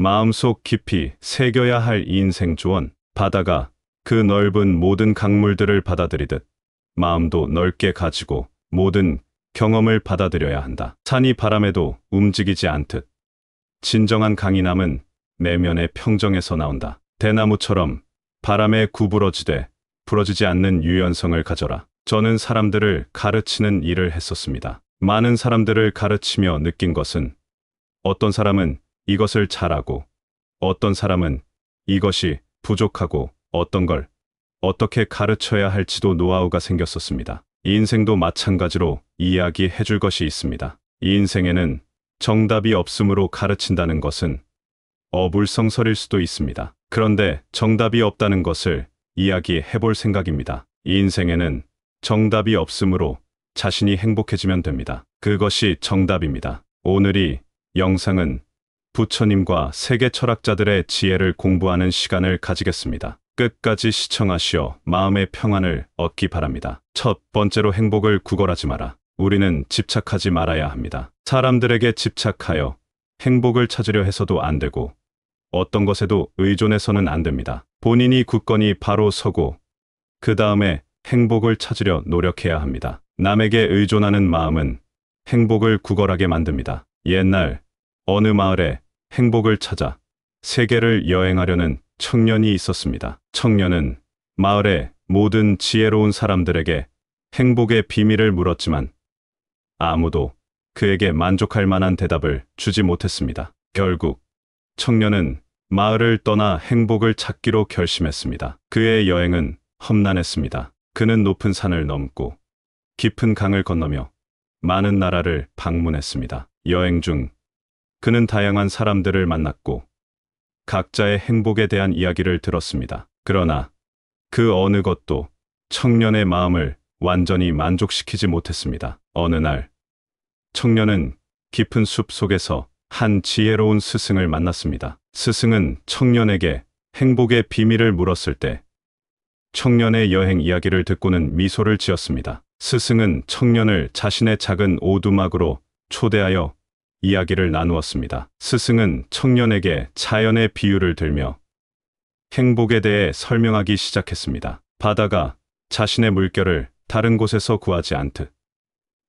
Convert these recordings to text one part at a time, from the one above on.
마음속 깊이 새겨야 할 인생 조언. 바다가 그 넓은 모든 강물들을 받아들이듯 마음도 넓게 가지고 모든 경험을 받아들여야 한다. 산이 바람에도 움직이지 않듯 진정한 강인함은 내면의 평정에서 나온다. 대나무처럼 바람에 구부러지되 부러지지 않는 유연성을 가져라. 저는 사람들을 가르치는 일을 했었습니다. 많은 사람들을 가르치며 느낀 것은 어떤 사람은 이것을 잘하고 어떤 사람은 이것이 부족하고 어떤 걸 어떻게 가르쳐야 할지도 노하우가 생겼었습니다. 인생도 마찬가지로 이야기해 줄 것이 있습니다. 이 인생에는 정답이 없으므로 가르친다는 것은 어불성설일 수도 있습니다. 그런데 정답이 없다는 것을 이야기해 볼 생각입니다. 이 인생에는 정답이 없으므로 자신이 행복해지면 됩니다. 그것이 정답입니다. 오늘이 영상은 부처님과 세계 철학자들의 지혜를 공부하는 시간을 가지겠습니다. 끝까지 시청하시어 마음의 평안을 얻기 바랍니다. 첫 번째로 행복을 구걸하지 마라. 우리는 집착하지 말아야 합니다. 사람들에게 집착하여 행복을 찾으려 해서도 안 되고 어떤 것에도 의존해서는 안 됩니다. 본인이 굳건히 바로 서고 그 다음에 행복을 찾으려 노력해야 합니다. 남에게 의존하는 마음은 행복을 구걸하게 만듭니다. 옛날 어느 마을에 행복을 찾아 세계를 여행하려는 청년이 있었습니다. 청년은 마을의 모든 지혜로운 사람들에게 행복의 비밀을 물었지만 아무도 그에게 만족할 만한 대답을 주지 못했습니다. 결국 청년은 마을을 떠나 행복을 찾기로 결심했습니다. 그의 여행은 험난했습니다. 그는 높은 산을 넘고 깊은 강을 건너며 많은 나라를 방문했습니다. 여행 중 그는 다양한 사람들을 만났고 각자의 행복에 대한 이야기를 들었습니다. 그러나 그 어느 것도 청년의 마음을 완전히 만족시키지 못했습니다. 어느 날 청년은 깊은 숲 속에서 한 지혜로운 스승을 만났습니다. 스승은 청년에게 행복의 비밀을 물었을 때 청년의 여행 이야기를 듣고는 미소를 지었습니다. 스승은 청년을 자신의 작은 오두막으로 초대하여 이야기를 나누었습니다. 스승은 청년에게 자연의 비유를 들며 행복에 대해 설명하기 시작했습니다. 바다가 자신의 물결을 다른 곳에서 구하지 않듯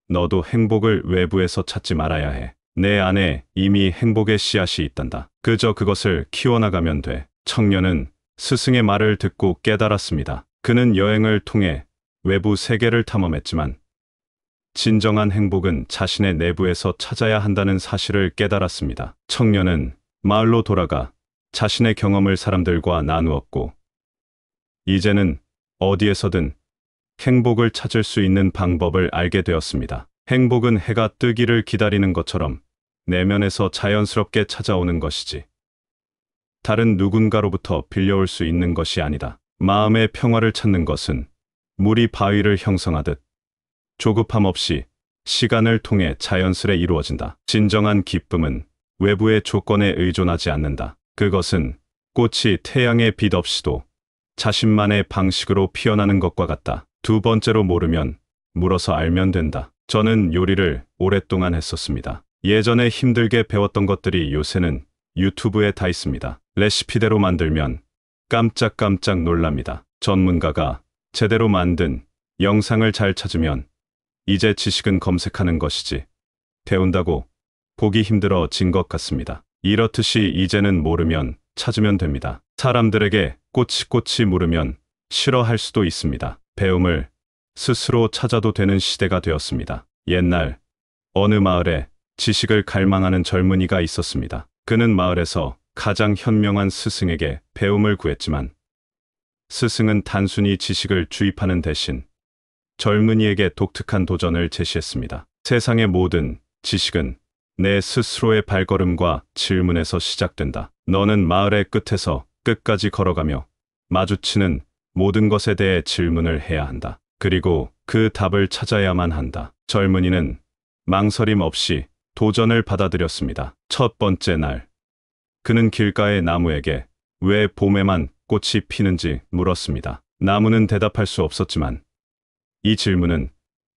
너도 행복을 외부에서 찾지 말아야 해. 내 안에 이미 행복의 씨앗이 있단다. 그저 그것을 키워나가면 돼. 청년은 스승의 말을 듣고 깨달았습니다. 그는 여행을 통해 외부 세계를 탐험했지만 진정한 행복은 자신의 내부에서 찾아야 한다는 사실을 깨달았습니다. 청년은 마을로 돌아가 자신의 경험을 사람들과 나누었고 이제는 어디에서든 행복을 찾을 수 있는 방법을 알게 되었습니다. 행복은 해가 뜨기를 기다리는 것처럼 내면에서 자연스럽게 찾아오는 것이지 다른 누군가로부터 빌려올 수 있는 것이 아니다. 마음의 평화를 찾는 것은 물이 바위를 형성하듯 조급함 없이 시간을 통해 자연스레 이루어진다. 진정한 기쁨은 외부의 조건에 의존하지 않는다. 그것은 꽃이 태양의 빛 없이도 자신만의 방식으로 피어나는 것과 같다. 두 번째로 모르면 물어서 알면 된다. 저는 요리를 오랫동안 했었습니다. 예전에 힘들게 배웠던 것들이 요새는 유튜브에 다 있습니다. 레시피대로 만들면 깜짝깜짝 놀랍니다. 전문가가 제대로 만든 영상을 잘 찾으면 이제 지식은 검색하는 것이지 배운다고 보기 힘들어진 것 같습니다. 이렇듯이 이제는 모르면 찾으면 됩니다. 사람들에게 꼬치꼬치 물으면 싫어할 수도 있습니다. 배움을 스스로 찾아도 되는 시대가 되었습니다. 옛날 어느 마을에 지식을 갈망하는 젊은이가 있었습니다. 그는 마을에서 가장 현명한 스승에게 배움을 구했지만 스승은 단순히 지식을 주입하는 대신 젊은이에게 독특한 도전을 제시했습니다. 세상의 모든 지식은 내 스스로의 발걸음과 질문에서 시작된다. 너는 마을의 끝에서 끝까지 걸어가며 마주치는 모든 것에 대해 질문을 해야 한다. 그리고 그 답을 찾아야만 한다. 젊은이는 망설임 없이 도전을 받아들였습니다. 첫 번째 날, 그는 길가의 나무에게 왜 봄에만 꽃이 피는지 물었습니다. 나무는 대답할 수 없었지만 이 질문은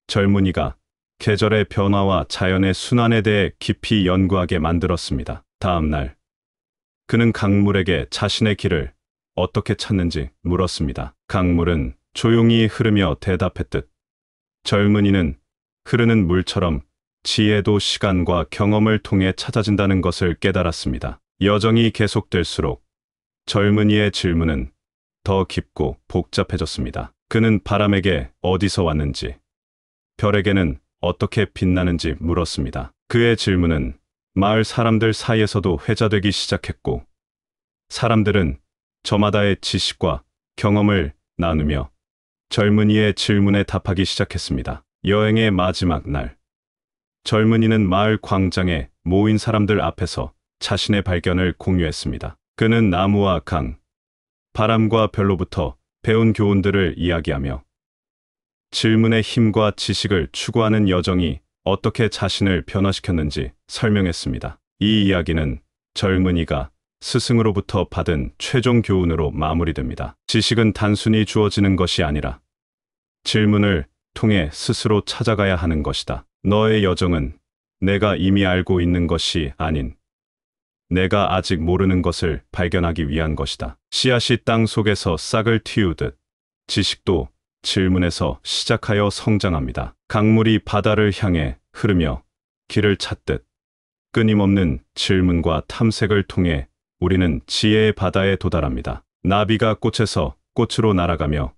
젊은이가 계절의 변화와 자연의 순환에 대해 깊이 연구하게 만들었습니다. 다음 날, 그는 강물에게 자신의 길을 어떻게 찾는지 물었습니다. 강물은 조용히 흐르며 대답했듯 젊은이는 흐르는 물처럼 지혜도 시간과 경험을 통해 찾아진다는 것을 깨달았습니다. 여정이 계속될수록 젊은이의 질문은 더 깊고 복잡해졌습니다. 그는 바람에게 어디서 왔는지, 별에게는 어떻게 빛나는지 물었습니다. 그의 질문은 마을 사람들 사이에서도 회자되기 시작했고, 사람들은 저마다의 지식과 경험을 나누며 젊은이의 질문에 답하기 시작했습니다. 여행의 마지막 날, 젊은이는 마을 광장에 모인 사람들 앞에서 자신의 발견을 공유했습니다. 그는 나무와 강, 바람과 별로부터 배운 교훈들을 이야기하며 질문의 힘과 지식을 추구하는 여정이 어떻게 자신을 변화시켰는지 설명했습니다. 이 이야기는 젊은이가 스승으로부터 받은 최종 교훈으로 마무리됩니다. 지식은 단순히 주어지는 것이 아니라 질문을 통해 스스로 찾아가야 하는 것이다. 너의 여정은 내가 이미 알고 있는 것이 아닌 내가 아직 모르는 것을 발견하기 위한 것이다. 씨앗이 땅 속에서 싹을 틔우듯 지식도 질문에서 시작하여 성장합니다. 강물이 바다를 향해 흐르며 길을 찾듯 끊임없는 질문과 탐색을 통해 우리는 지혜의 바다에 도달합니다. 나비가 꽃에서 꽃으로 날아가며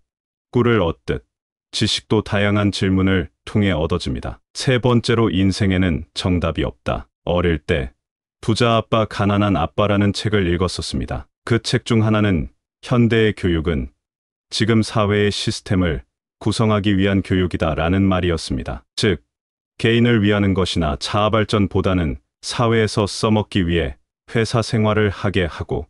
꿀을 얻듯 지식도 다양한 질문을 통해 얻어집니다. 세 번째로, 인생에는 정답이 없다. 어릴 때 부자 아빠 가난한 아빠라는 책을 읽었었습니다. 그 책 중 하나는 현대의 교육은 지금 사회의 시스템을 구성하기 위한 교육이다 라는 말이었습니다. 즉, 개인을 위하는 것이나 자아 발전보다는 사회에서 써먹기 위해 회사 생활을 하게 하고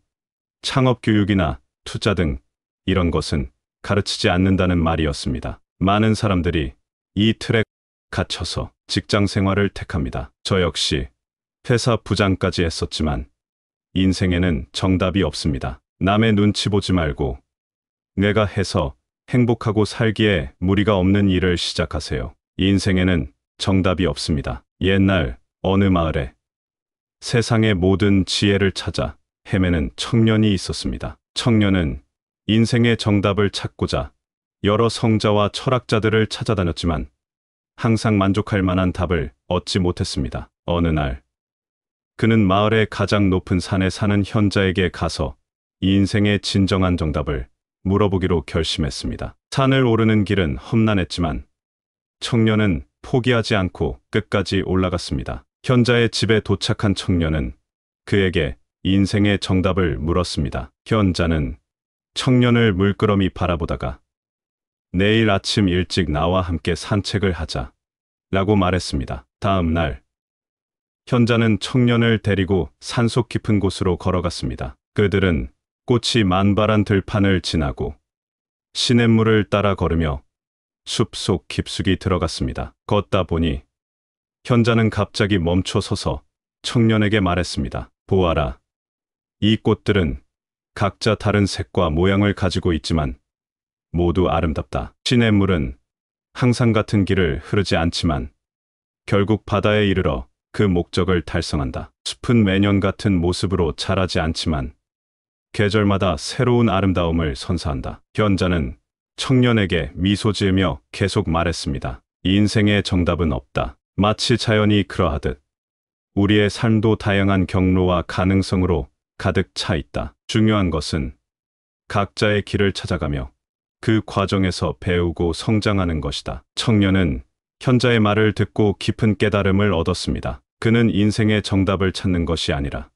창업 교육이나 투자 등 이런 것은 가르치지 않는다는 말이었습니다. 많은 사람들이 이 틀에 갇혀서 직장 생활을 택합니다. 저 역시 회사 부장까지 했었지만 인생에는 정답이 없습니다. 남의 눈치 보지 말고 내가 해서 행복하고 살기에 무리가 없는 일을 시작하세요. 인생에는 정답이 없습니다. 옛날 어느 마을에 세상의 모든 지혜를 찾아 헤매는 청년이 있었습니다. 청년은 인생의 정답을 찾고자 여러 성자와 철학자들을 찾아다녔지만 항상 만족할 만한 답을 얻지 못했습니다. 어느 날 그는 마을의 가장 높은 산에 사는 현자에게 가서 인생의 진정한 정답을 물어보기로 결심했습니다. 산을 오르는 길은 험난했지만 청년은 포기하지 않고 끝까지 올라갔습니다. 현자의 집에 도착한 청년은 그에게 인생의 정답을 물었습니다. 현자는 청년을 물끄러미 바라보다가 내일 아침 일찍 나와 함께 산책을 하자 라고 말했습니다. 다음 날 현자는 청년을 데리고 산속 깊은 곳으로 걸어갔습니다. 그들은 꽃이 만발한 들판을 지나고 시냇물을 따라 걸으며 숲속 깊숙이 들어갔습니다. 걷다 보니 현자는 갑자기 멈춰 서서 청년에게 말했습니다. 보아라. 이 꽃들은 각자 다른 색과 모양을 가지고 있지만 모두 아름답다. 시냇물은 항상 같은 길을 흐르지 않지만 결국 바다에 이르러 그 목적을 달성한다. 숲은 매년 같은 모습으로 자라지 않지만 계절마다 새로운 아름다움을 선사한다. 현자는 청년에게 미소 지으며 계속 말했습니다. 인생의 정답은 없다. 마치 자연이 그러하듯 우리의 삶도 다양한 경로와 가능성으로 가득 차 있다. 중요한 것은 각자의 길을 찾아가며 그 과정에서 배우고 성장하는 것이다. 청년은 현자의 말을 듣고 깊은 깨달음을 얻었습니다. 그는 인생의 정답을 찾는 것이 아니라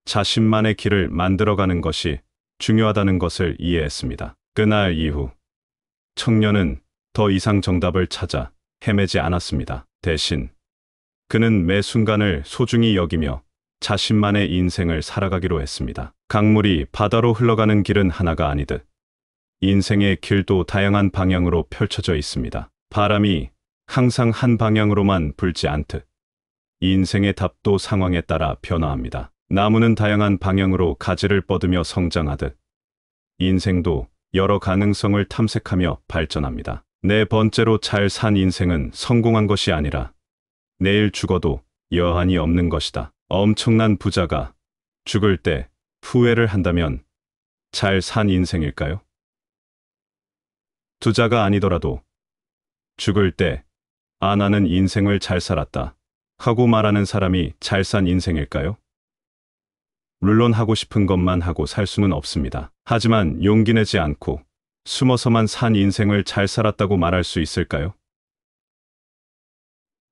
자신만의 길을 만들어가는 것이 중요하다는 것을 이해했습니다. 그날 이후 청년은 더 이상 정답을 찾아 헤매지 않았습니다. 대신 그는 매 순간을 소중히 여기며 자신만의 인생을 살아가기로 했습니다. 강물이 바다로 흘러가는 길은 하나가 아니듯 인생의 길도 다양한 방향으로 펼쳐져 있습니다. 바람이 항상 한 방향으로만 불지 않듯 인생의 답도 상황에 따라 변화합니다. 나무는 다양한 방향으로 가지를 뻗으며 성장하듯 인생도 여러 가능성을 탐색하며 발전합니다. 네 번째로, 잘 산 인생은 성공한 것이 아니라 내일 죽어도 여한이 없는 것이다. 엄청난 부자가 죽을 때 후회를 한다면 잘 산 인생일까요? 투자가 아니더라도 죽을 때 아, 나는 인생을 잘 살았다 하고 말하는 사람이 잘 산 인생일까요? 물론 하고 싶은 것만 하고 살 수는 없습니다. 하지만 용기 내지 않고 숨어서만 산 인생을 잘 살았다고 말할 수 있을까요?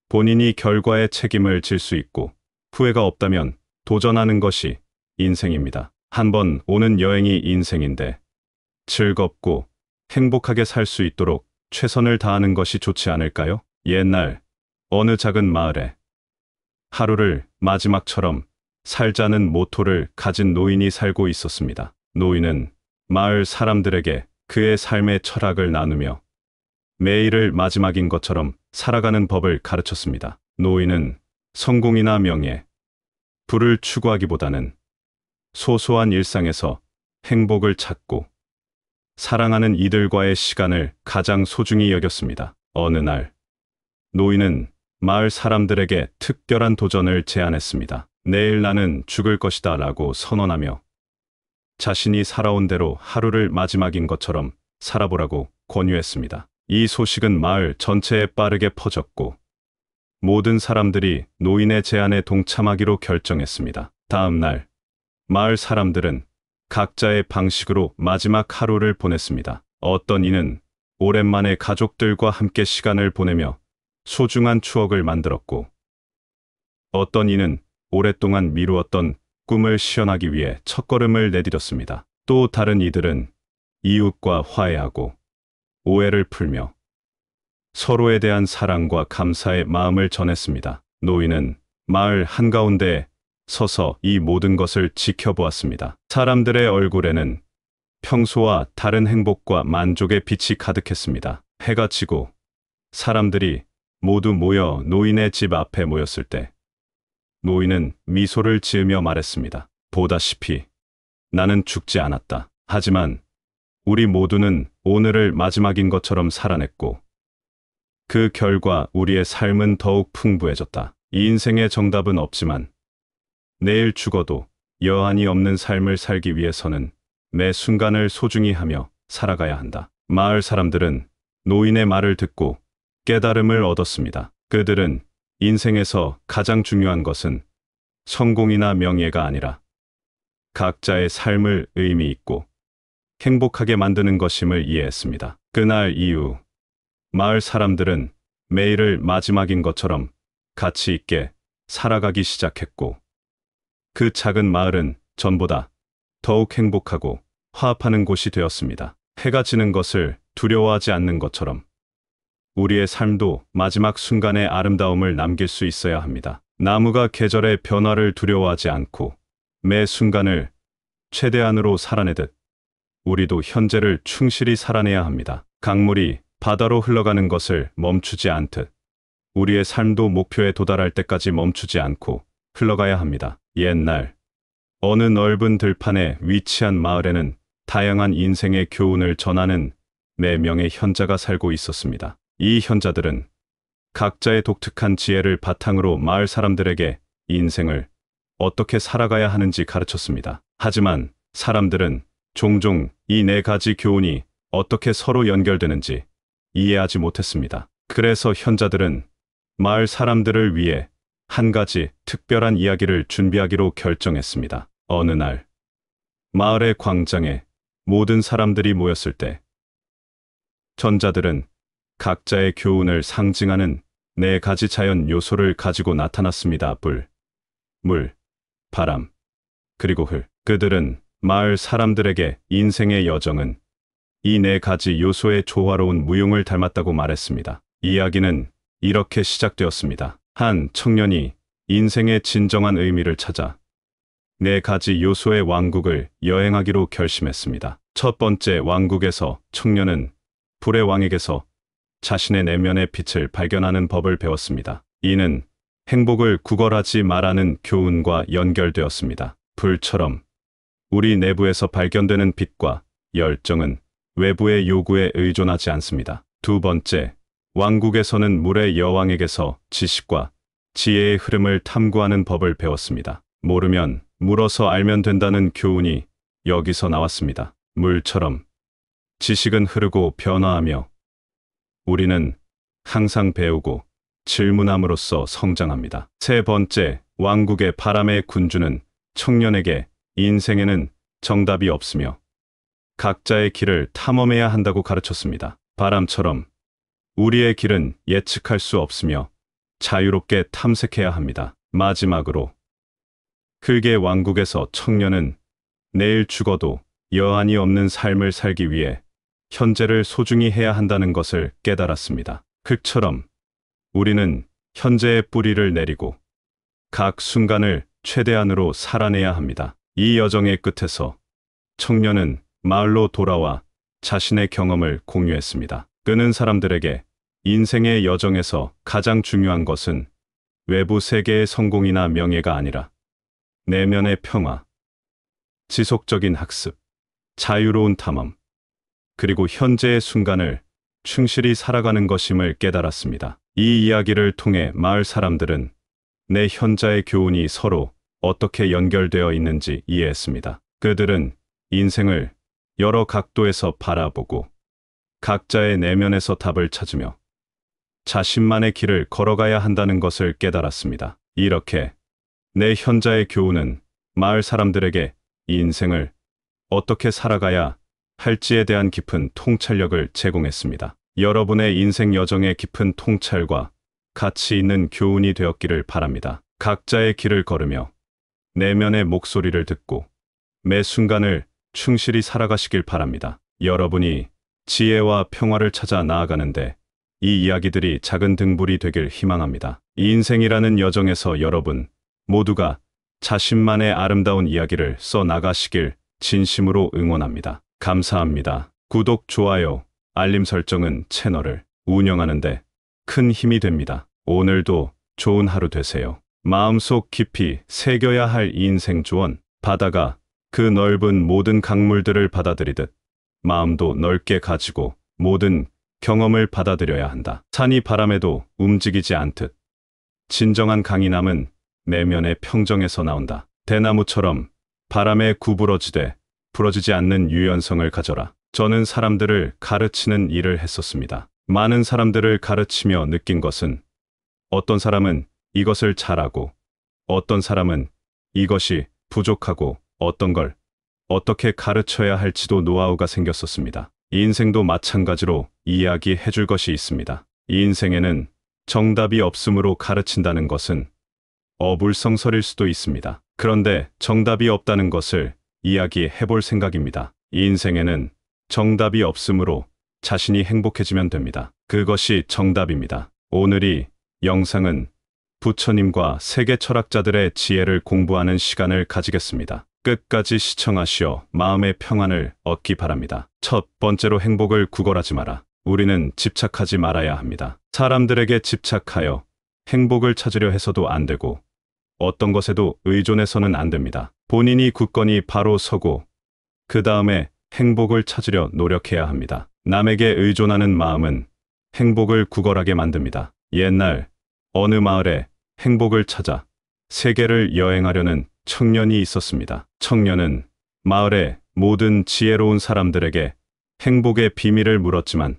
본인이 결과에 책임을 질 수 있고 후회가 없다면 도전하는 것이 인생입니다. 한 번 오는 여행이 인생인데 즐겁고 행복하게 살 수 있도록 최선을 다하는 것이 좋지 않을까요? 옛날 어느 작은 마을에 하루를 마지막처럼 살자는 모토를 가진 노인이 살고 있었습니다. 노인은 마을 사람들에게 그의 삶의 철학을 나누며 매일을 마지막인 것처럼 살아가는 법을 가르쳤습니다. 노인은 성공이나 명예, 부를 추구하기보다는 소소한 일상에서 행복을 찾고 사랑하는 이들과의 시간을 가장 소중히 여겼습니다. 어느 날 노인은 마을 사람들에게 특별한 도전을 제안했습니다. 내일 나는 죽을 것이다 라고 선언하며 자신이 살아온 대로 하루를 마지막인 것처럼 살아보라고 권유했습니다. 이 소식은 마을 전체에 빠르게 퍼졌고 모든 사람들이 노인의 제안에 동참하기로 결정했습니다. 다음 날 마을 사람들은 각자의 방식으로 마지막 하루를 보냈습니다. 어떤 이는 오랜만에 가족들과 함께 시간을 보내며 소중한 추억을 만들었고 어떤 이는 오랫동안 미루었던 꿈을 실현하기 위해 첫걸음을 내디뎠습니다. 또 다른 이들은 이웃과 화해하고 오해를 풀며 서로에 대한 사랑과 감사의 마음을 전했습니다. 노인은 마을 한가운데에 서서 이 모든 것을 지켜보았습니다. 사람들의 얼굴에는 평소와 다른 행복과 만족의 빛이 가득했습니다. 해가 지고 사람들이 모두 모여 노인의 집 앞에 모였을 때 노인은 미소를 지으며 말했습니다. 보다시피 나는 죽지 않았다. 하지만 우리 모두는 오늘을 마지막인 것처럼 살아냈고 그 결과 우리의 삶은 더욱 풍부해졌다. 이 인생의 정답은 없지만 내일 죽어도 여한이 없는 삶을 살기 위해서는 매 순간을 소중히 하며 살아가야 한다. 마을 사람들은 노인의 말을 듣고 깨달음을 얻었습니다. 그들은 인생에서 가장 중요한 것은 성공이나 명예가 아니라 각자의 삶을 의미 있고 행복하게 만드는 것임을 이해했습니다. 그날 이후 마을 사람들은 매일을 마지막인 것처럼 가치 있게 살아가기 시작했고 그 작은 마을은 전보다 더욱 행복하고 화합하는 곳이 되었습니다. 해가 지는 것을 두려워하지 않는 것처럼 우리의 삶도 마지막 순간의 아름다움을 남길 수 있어야 합니다. 나무가 계절의 변화를 두려워하지 않고 매 순간을 최대한으로 살아내듯 우리도 현재를 충실히 살아내야 합니다. 강물이 바다로 흘러가는 것을 멈추지 않듯 우리의 삶도 목표에 도달할 때까지 멈추지 않고 흘러가야 합니다. 옛날 어느 넓은 들판에 위치한 마을에는 다양한 인생의 교훈을 전하는 4명의 현자가 살고 있었습니다. 이 현자들은 각자의 독특한 지혜를 바탕으로 마을 사람들에게 인생을 어떻게 살아가야 하는지 가르쳤습니다. 하지만 사람들은 종종 이 4가지 교훈이 어떻게 서로 연결되는지 이해하지 못했습니다. 그래서 현자들은 마을 사람들을 위해 한 가지 특별한 이야기를 준비하기로 결정했습니다. 어느 날 마을의 광장에 모든 사람들이 모였을 때 전자들은 각자의 교훈을 상징하는 4가지 자연 요소를 가지고 나타났습니다. 불, 물, 바람, 그리고 흙. 그들은 마을 사람들에게 인생의 여정은 이 4가지 요소의 조화로운 무용을 닮았다고 말했습니다. 이야기는 이렇게 시작되었습니다. 한 청년이 인생의 진정한 의미를 찾아 4가지 요소의 왕국을 여행하기로 결심했습니다. 첫 번째 왕국에서 청년은 불의 왕에게서 자신의 내면의 빛을 발견하는 법을 배웠습니다. 이는 행복을 구걸하지 말라는 교훈과 연결되었습니다. 불처럼 우리 내부에서 발견되는 빛과 열정은 외부의 요구에 의존하지 않습니다. 두 번째, 왕국에서는 물의 여왕에게서 지식과 지혜의 흐름을 탐구하는 법을 배웠습니다. 모르면 물어서 알면 된다는 교훈이 여기서 나왔습니다. 물처럼 지식은 흐르고 변화하며 우리는 항상 배우고 질문함으로써 성장합니다. 세 번째, 왕국의 바람의 군주는 청년에게 인생에는 정답이 없으며 각자의 길을 탐험해야 한다고 가르쳤습니다. 바람처럼 우리의 길은 예측할 수 없으며 자유롭게 탐색해야 합니다. 마지막으로 흙의 왕국에서 청년은 내일 죽어도 여한이 없는 삶을 살기 위해 현재를 소중히 해야 한다는 것을 깨달았습니다. 흙처럼 우리는 현재의 뿌리를 내리고 각 순간을 최대한으로 살아내야 합니다. 이 여정의 끝에서 청년은 마을로 돌아와 자신의 경험을 공유했습니다. 그는 사람들에게 인생의 여정에서 가장 중요한 것은 외부 세계의 성공이나 명예가 아니라 내면의 평화, 지속적인 학습, 자유로운 탐험, 그리고 현재의 순간을 충실히 살아가는 것임을 깨달았습니다. 이 이야기를 통해 마을 사람들은 내 현자의 교훈이 서로 어떻게 연결되어 있는지 이해했습니다. 그들은 인생을 여러 각도에서 바라보고 각자의 내면에서 답을 찾으며 자신만의 길을 걸어가야 한다는 것을 깨달았습니다. 이렇게 내 현자의 교훈은 마을 사람들에게 인생을 어떻게 살아가야 할지에 대한 깊은 통찰력을 제공했습니다. 여러분의 인생 여정의 깊은 통찰과 가치 있는 교훈이 되었기를 바랍니다. 각자의 길을 걸으며 내면의 목소리를 듣고 매 순간을 충실히 살아가시길 바랍니다. 여러분이 지혜와 평화를 찾아 나아가는데 이 이야기들이 작은 등불이 되길 희망합니다. 인생이라는 여정에서 여러분 모두가 자신만의 아름다운 이야기를 써 나가시길 진심으로 응원합니다. 감사합니다. 구독, 좋아요, 알림 설정은 채널을 운영하는데 큰 힘이 됩니다. 오늘도 좋은 하루 되세요. 마음속 깊이 새겨야 할 인생 조언. 바다가 그 넓은 모든 강물들을 받아들이듯 마음도 넓게 가지고 모든 경험을 받아들여야 한다. 산이 바람에도 움직이지 않듯 진정한 강인함은 내면의 평정에서 나온다. 대나무처럼 바람에 구부러지되 부러지지 않는 유연성을 가져라. 저는 사람들을 가르치는 일을 했었습니다. 많은 사람들을 가르치며 느낀 것은 어떤 사람은 이것을 잘하고 어떤 사람은 이것이 부족하고 어떤 걸 어떻게 가르쳐야 할지도 노하우가 생겼었습니다. 인생도 마찬가지로 이야기해 줄 것이 있습니다. 이 인생에는 정답이 없으므로 가르친다는 것은 어불성설일 수도 있습니다. 그런데 정답이 없다는 것을 이야기해 볼 생각입니다. 이 인생에는 정답이 없으므로 자신이 행복해지면 됩니다. 그것이 정답입니다. 오늘 이 영상은 부처님과 세계 철학자들의 지혜를 공부하는 시간을 가지겠습니다. 끝까지 시청하시어 마음의 평안을 얻기 바랍니다. 첫 번째로 행복을 구걸하지 마라. 우리는 집착하지 말아야 합니다. 사람들에게 집착하여 행복을 찾으려 해서도 안 되고 어떤 것에도 의존해서는 안 됩니다. 본인이 굳건히 바로 서고 그 다음에 행복을 찾으려 노력해야 합니다. 남에게 의존하는 마음은 행복을 구걸하게 만듭니다. 옛날 어느 마을에 행복을 찾아 세계를 여행하려는 청년이 있었습니다. 청년은 마을의 모든 지혜로운 사람들에게 행복의 비밀을 물었지만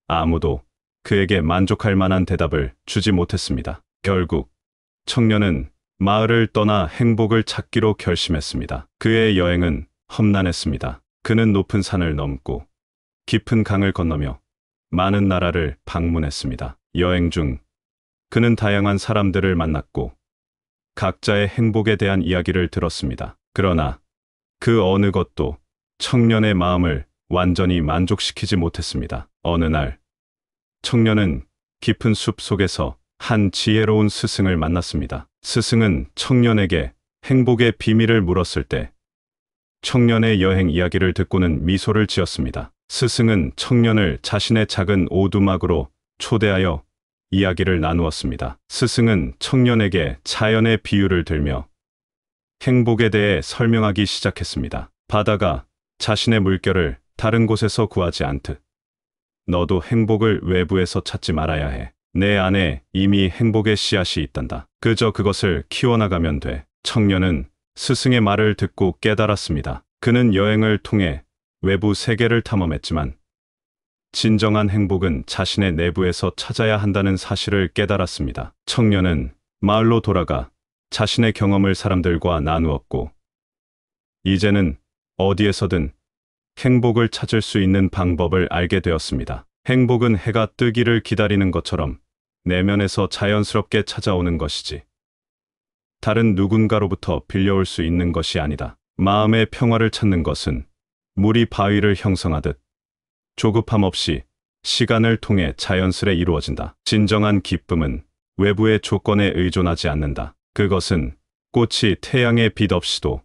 아무도 그에게 만족할 만한 대답을 주지 못했습니다. 결국 청년은 마을을 떠나 행복을 찾기로 결심했습니다. 그의 여행은 험난했습니다. 그는 높은 산을 넘고 깊은 강을 건너며 많은 나라를 방문했습니다. 여행 중 그는 다양한 사람들을 만났고 각자의 행복에 대한 이야기를 들었습니다. 그러나 그 어느 것도 청년의 마음을 완전히 만족시키지 못했습니다. 어느 날 청년은 깊은 숲 속에서 한 지혜로운 스승을 만났습니다. 스승은 청년에게 행복의 비밀을 물었을 때 청년의 여행 이야기를 듣고는 미소를 지었습니다. 스승은 청년을 자신의 작은 오두막으로 초대하여 이야기를 나누었습니다. 스승은 청년에게 자연의 비유를 들며 행복에 대해 설명하기 시작했습니다. 바다가 자신의 물결을 다른 곳에서 구하지 않듯 너도 행복을 외부에서 찾지 말아야 해. 내 안에 이미 행복의 씨앗이 있단다. 그저 그것을 키워나가면 돼. 청년은 스승의 말을 듣고 깨달았습니다. 그는 여행을 통해 외부 세계를 탐험했지만 진정한 행복은 자신의 내부에서 찾아야 한다는 사실을 깨달았습니다. 청년은 마을로 돌아가 자신의 경험을 사람들과 나누었고, 이제는 어디에서든 행복을 찾을 수 있는 방법을 알게 되었습니다. 행복은 해가 뜨기를 기다리는 것처럼 내면에서 자연스럽게 찾아오는 것이지, 다른 누군가로부터 빌려올 수 있는 것이 아니다. 마음의 평화를 찾는 것은 물이 바위를 형성하듯 조급함 없이 시간을 통해 자연스레 이루어진다. 진정한 기쁨은 외부의 조건에 의존하지 않는다. 그것은 꽃이 태양의 빛 없이도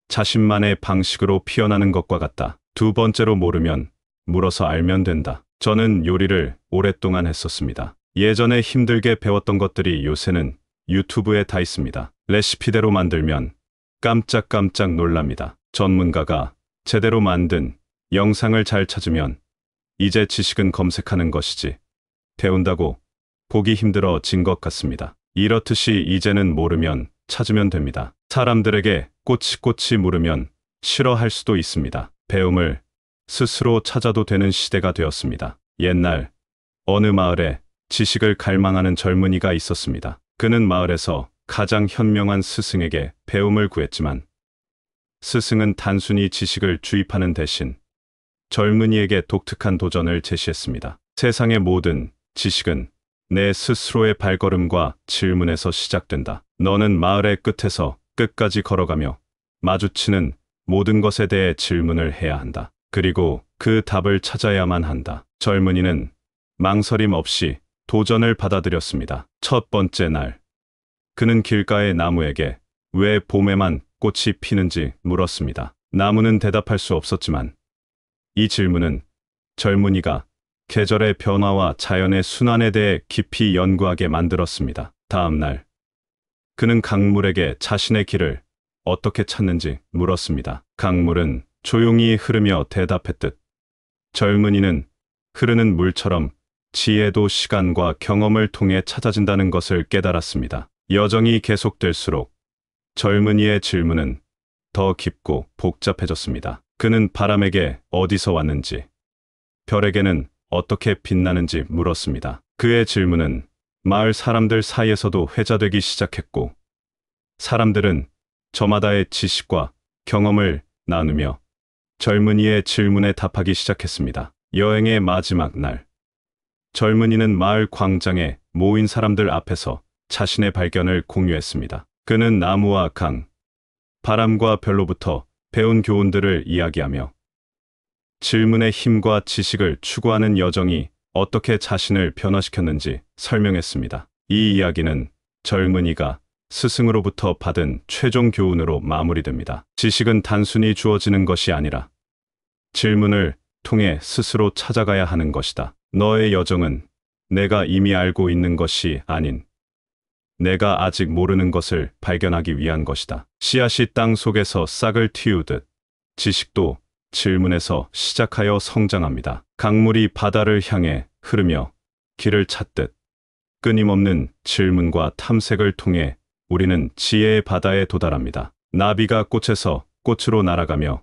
자신만의 방식으로 피어나는 것과 같다. 두 번째로, 모르면 물어서 알면 된다. 저는 요리를 오랫동안 했었습니다. 예전에 힘들게 배웠던 것들이 요새는 유튜브에 다 있습니다. 레시피대로 만들면 깜짝깜짝 놀랍니다. 전문가가 제대로 만든 영상을 잘 찾으면 이제 지식은 검색하는 것이지 배운다고 보기 힘들어진 것 같습니다. 이렇듯이 이제는 모르면 찾으면 됩니다. 사람들에게 꼬치꼬치 물으면 싫어할 수도 있습니다. 배움을 스스로 찾아도 되는 시대가 되었습니다. 옛날 어느 마을에 지식을 갈망하는 젊은이가 있었습니다. 그는 마을에서 가장 현명한 스승에게 배움을 구했지만 스승은 단순히 지식을 주입하는 대신 젊은이에게 독특한 도전을 제시했습니다. 세상의 모든 지식은 내 스스로의 발걸음과 질문에서 시작된다. 너는 마을의 끝에서 끝까지 걸어가며 마주치는 모든 것에 대해 질문을 해야 한다. 그리고 그 답을 찾아야만 한다. 젊은이는 망설임 없이 도전을 받아들였습니다. 첫 번째 날, 그는 길가의 나무에게 왜 봄에만 꽃이 피는지 물었습니다. 나무는 대답할 수 없었지만 이 질문은 젊은이가 계절의 변화와 자연의 순환에 대해 깊이 연구하게 만들었습니다. 다음 날, 그는 강물에게 자신의 길을 어떻게 찾는지 물었습니다. 강물은 조용히 흐르며 대답했듯 젊은이는 흐르는 물처럼 지혜도 시간과 경험을 통해 찾아진다는 것을 깨달았습니다. 여정이 계속될수록 젊은이의 질문은 더 깊고 복잡해졌습니다. 그는 바람에게 어디서 왔는지, 별에게는 어떻게 빛나는지 물었습니다. 그의 질문은 마을 사람들 사이에서도 회자되기 시작했고, 사람들은 저마다의 지식과 경험을 나누며 젊은이의 질문에 답하기 시작했습니다. 여행의 마지막 날, 젊은이는 마을 광장에 모인 사람들 앞에서 자신의 발견을 공유했습니다. 그는 나무와 강, 바람과 별로부터 배운 교훈들을 이야기하며 질문의 힘과 지식을 추구하는 여정이 어떻게 자신을 변화시켰는지 설명했습니다. 이 이야기는 젊은이가 스승으로부터 받은 최종 교훈으로 마무리됩니다. 지식은 단순히 주어지는 것이 아니라 질문을 통해 스스로 찾아가야 하는 것이다. 너의 여정은 내가 이미 알고 있는 것이 아닌 내가 아직 모르는 것을 발견하기 위한 것이다. 씨앗이 땅 속에서 싹을 틔우듯 지식도 질문에서 시작하여 성장합니다. 강물이 바다를 향해 흐르며 길을 찾듯 끊임없는 질문과 탐색을 통해 우리는 지혜의 바다에 도달합니다. 나비가 꽃에서 꽃으로 날아가며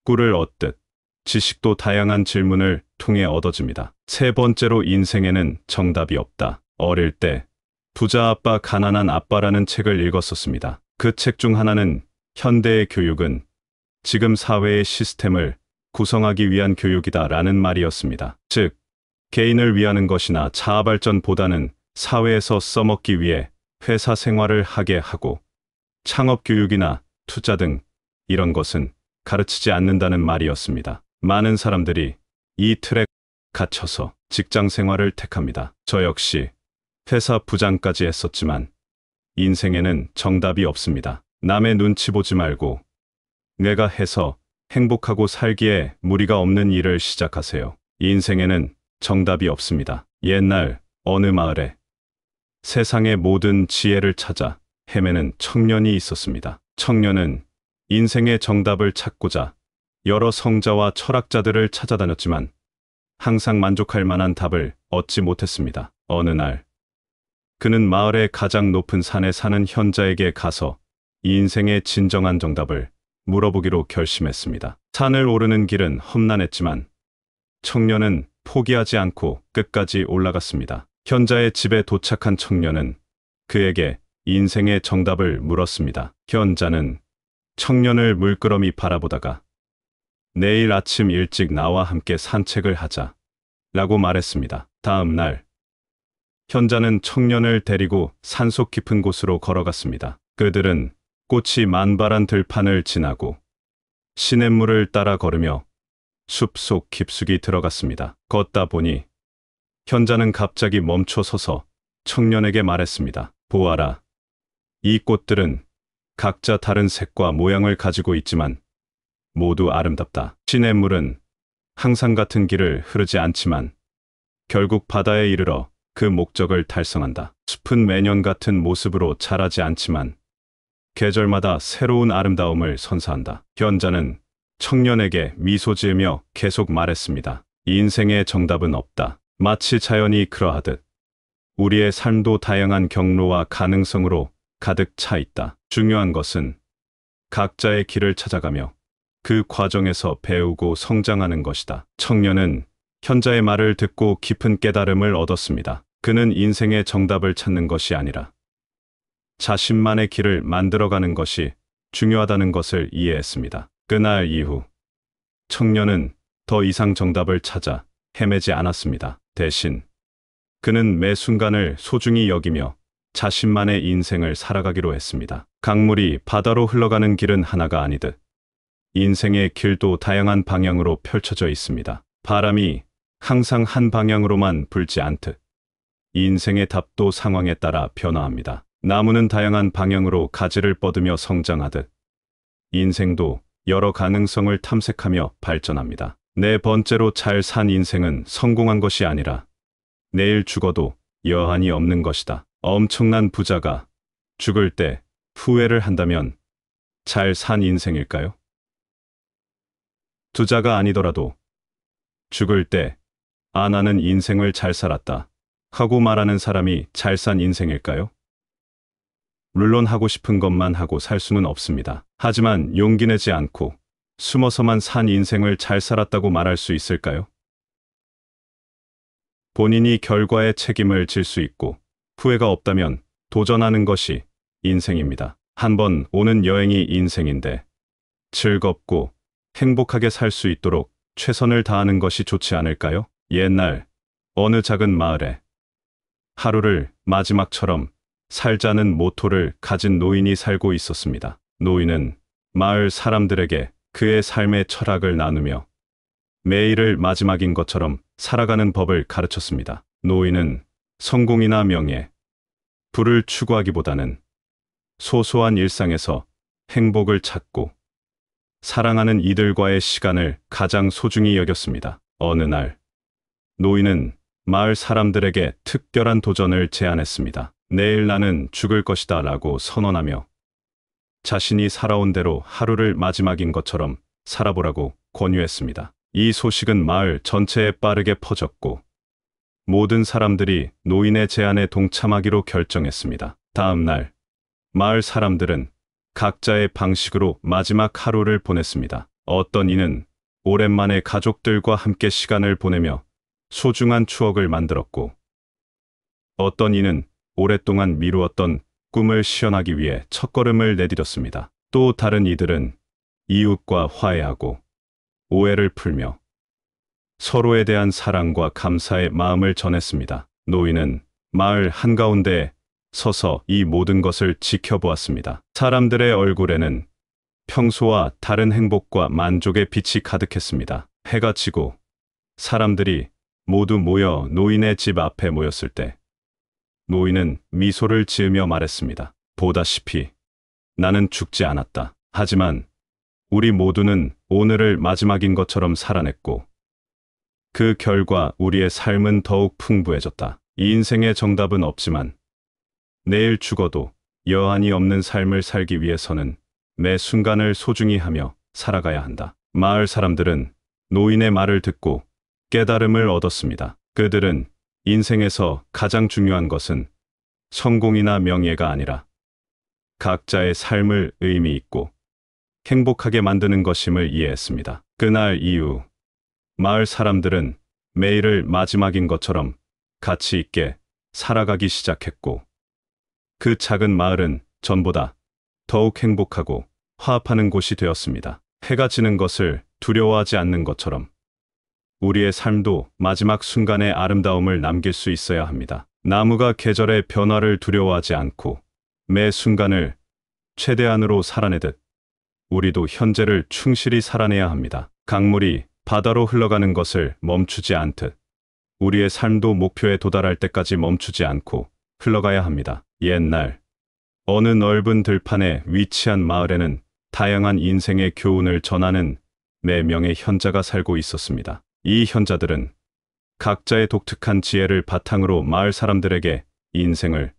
꿀을 얻듯 지식도 다양한 질문을 통해 얻어집니다. 세 번째로, 인생에는 정답이 없다. 어릴 때 부자 아빠 가난한 아빠라는 책을 읽었었습니다. 그 책 중 하나는 현대의 교육은 지금 사회의 시스템을 구성하기 위한 교육이다라는 말이었습니다. 즉, 개인을 위하는 것이나 자아발전보다는 사회에서 써먹기 위해 회사 생활을 하게 하고 창업교육이나 투자 등 이런 것은 가르치지 않는다는 말이었습니다. 많은 사람들이 이 틀에 갇혀서 직장 생활을 택합니다. 저 역시 회사 부장까지 했었지만 인생에는 정답이 없습니다. 남의 눈치 보지 말고 내가 해서 행복하고 살기에 무리가 없는 일을 시작하세요. 인생에는 정답이 없습니다. 옛날 어느 마을에 세상의 모든 지혜를 찾아 헤매는 청년이 있었습니다. 청년은 인생의 정답을 찾고자 여러 성자와 철학자들을 찾아다녔지만 항상 만족할 만한 답을 얻지 못했습니다. 어느 날 그는 마을의 가장 높은 산에 사는 현자에게 가서 이 인생의 진정한 정답을 물어보기로 결심했습니다. 산을 오르는 길은 험난했지만 청년은 포기하지 않고 끝까지 올라갔습니다. 현자의 집에 도착한 청년은 그에게 인생의 정답을 물었습니다. 현자는 청년을 물끄러미 바라보다가 내일 아침 일찍 나와 함께 산책을 하자 라고 말했습니다. 다음 날 현자는 청년을 데리고 산속 깊은 곳으로 걸어갔습니다. 그들은 꽃이 만발한 들판을 지나고 시냇물을 따라 걸으며 숲속 깊숙이 들어갔습니다. 걷다 보니 현자는 갑자기 멈춰 서서 청년에게 말했습니다. 보아라. 이 꽃들은 각자 다른 색과 모양을 가지고 있지만 모두 아름답다. 시냇물은 항상 같은 길을 흐르지 않지만 결국 바다에 이르러 그 목적을 달성한다. 숲은 매년 같은 모습으로 자라지 않지만 계절마다 새로운 아름다움을 선사한다. 현자는 청년에게 미소 지으며 계속 말했습니다. 인생의 정답은 없다. 마치 자연이 그러하듯 우리의 삶도 다양한 경로와 가능성으로 가득 차 있다. 중요한 것은 각자의 길을 찾아가며 그 과정에서 배우고 성장하는 것이다. 청년은 현자의 말을 듣고 깊은 깨달음을 얻었습니다. 그는 인생의 정답을 찾는 것이 아니라 자신만의 길을 만들어가는 것이 중요하다는 것을 이해했습니다. 그날 이후 청년은 더 이상 정답을 찾아 헤매지 않았습니다. 대신 그는 매 순간을 소중히 여기며 자신만의 인생을 살아가기로 했습니다. 강물이 바다로 흘러가는 길은 하나가 아니듯 인생의 길도 다양한 방향으로 펼쳐져 있습니다. 바람이 항상 한 방향으로만 불지 않듯 인생의 답도 상황에 따라 변화합니다. 나무는 다양한 방향으로 가지를 뻗으며 성장하듯 인생도 여러 가능성을 탐색하며 발전합니다. 네 번째로 잘 산 인생은 성공한 것이 아니라 내일 죽어도 여한이 없는 것이다. 엄청난 부자가 죽을 때 후회를 한다면 잘 산 인생일까요? 부자가 아니더라도 죽을 때 아, 나는 인생을 잘 살았다 하고 말하는 사람이 잘 산 인생일까요? 물론 하고 싶은 것만 하고 살 수는 없습니다. 하지만 용기 내지 않고 숨어서만 산 인생을 잘 살았다고 말할 수 있을까요? 본인이 결과에 책임을 질 수 있고 후회가 없다면 도전하는 것이 인생입니다. 한 번 오는 여행이 인생인데 즐겁고 행복하게 살 수 있도록 최선을 다하는 것이 좋지 않을까요? 옛날 어느 작은 마을에 하루를 마지막처럼 살자는 모토를 가진 노인이 살고 있었습니다. 노인은 마을 사람들에게 그의 삶의 철학을 나누며 매일을 마지막인 것처럼 살아가는 법을 가르쳤습니다. 노인은 성공이나 명예, 부를 추구하기보다는 소소한 일상에서 행복을 찾고 사랑하는 이들과의 시간을 가장 소중히 여겼습니다. 어느 날 노인은 마을 사람들에게 특별한 도전을 제안했습니다. 내일 나는 죽을 것이다 라고 선언하며 자신이 살아온 대로 하루를 마지막인 것처럼 살아보라고 권유했습니다. 이 소식은 마을 전체에 빠르게 퍼졌고 모든 사람들이 노인의 제안에 동참하기로 결정했습니다. 다음 날 마을 사람들은 각자의 방식으로 마지막 하루를 보냈습니다. 어떤 이는 오랜만에 가족들과 함께 시간을 보내며 소중한 추억을 만들었고 어떤 이는 오랫동안 미루었던 꿈을 실현하기 위해 첫걸음을 내디뎠습니다. 또 다른 이들은 이웃과 화해하고 오해를 풀며 서로에 대한 사랑과 감사의 마음을 전했습니다. 노인은 마을 한가운데에 서서 이 모든 것을 지켜보았습니다. 사람들의 얼굴에는 평소와 다른 행복과 만족의 빛이 가득했습니다. 해가 지고 사람들이 모두 모여 노인의 집 앞에 모였을 때 노인은 미소를 지으며 말했습니다. 보다시피 나는 죽지 않았다. 하지만 우리 모두는 오늘을 마지막인 것처럼 살아냈고 그 결과 우리의 삶은 더욱 풍부해졌다. 이 인생의 정답은 없지만 내일 죽어도 여한이 없는 삶을 살기 위해서는 매 순간을 소중히 하며 살아가야 한다. 마을 사람들은 노인의 말을 듣고 깨달음을 얻었습니다. 그들은 인생에서 가장 중요한 것은 성공이나 명예가 아니라 각자의 삶을 의미 있고 행복하게 만드는 것임을 이해했습니다. 그날 이후 마을 사람들은 매일을 마지막인 것처럼 가치 있게 살아가기 시작했고, 그 작은 마을은 전보다 더욱 행복하고 화합하는 곳이 되었습니다. 해가 지는 것을 두려워하지 않는 것처럼 우리의 삶도 마지막 순간의 아름다움을 남길 수 있어야 합니다. 나무가 계절의 변화를 두려워하지 않고 매 순간을 최대한으로 살아내듯 우리도 현재를 충실히 살아내야 합니다. 강물이 바다로 흘러가는 것을 멈추지 않듯 우리의 삶도 목표에 도달할 때까지 멈추지 않고 흘러가야 합니다. 옛날 어느 넓은 들판에 위치한 마을에는 다양한 인생의 교훈을 전하는 4명의 현자가 살고 있었습니다. 이 현자들은 각자의 독특한 지혜를 바탕으로 마을 사람들에게 인생을